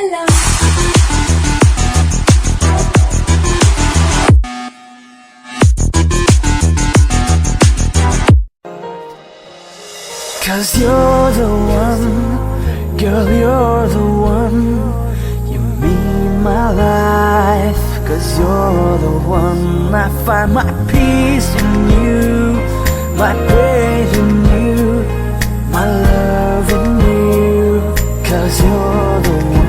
'Cause you're the one, girl, you're the one. You mean my life. 'Cause you're the one. I find my peace in you, my faith in you, my love in you. 'Cause you're the one.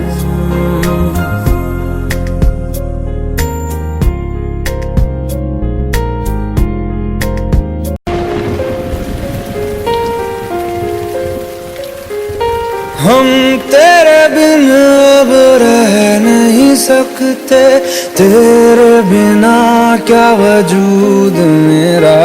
हम तेरे बिन अब रह नहीं सकते, तेरे बिना क्या वजूद मेरा।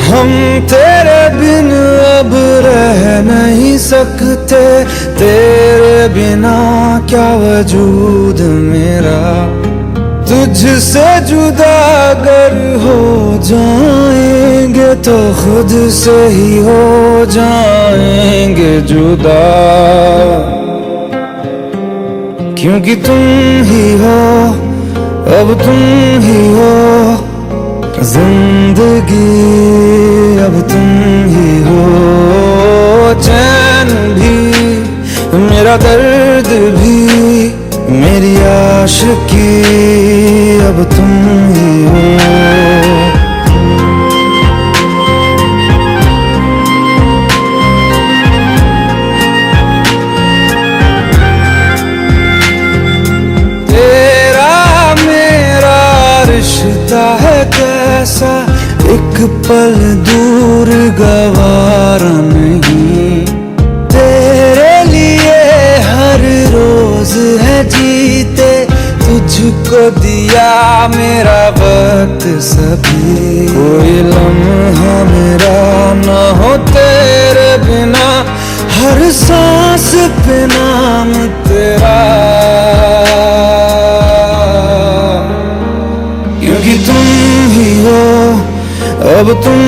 हम तेरे बिन अब रह नहीं सकते, तेरे बिना क्या वजूद मेरा। तुझसे जुदा अगर हो जाएंगे तो खुद से ही हो जाएंगे जुदा। क्योंकि तुम ही हो, अब तुम ही हो जिंदगी, अब तुम ही हो। चैन भी मेरा दर्द भी मेरी आशिकी, अब तुम ही हो। तेरा मेरा रिश्ता है कैसा, एक पल दूर गवारा नहीं। तेरे लिए हर रोज है जीते, तुझको दिया मेरा वक्त सभी। कोई लम्हा मेरा ना हो तेरे बिना, हर सांस पे नाम तेरा। क्योंकि तुम ही हो, अब तुम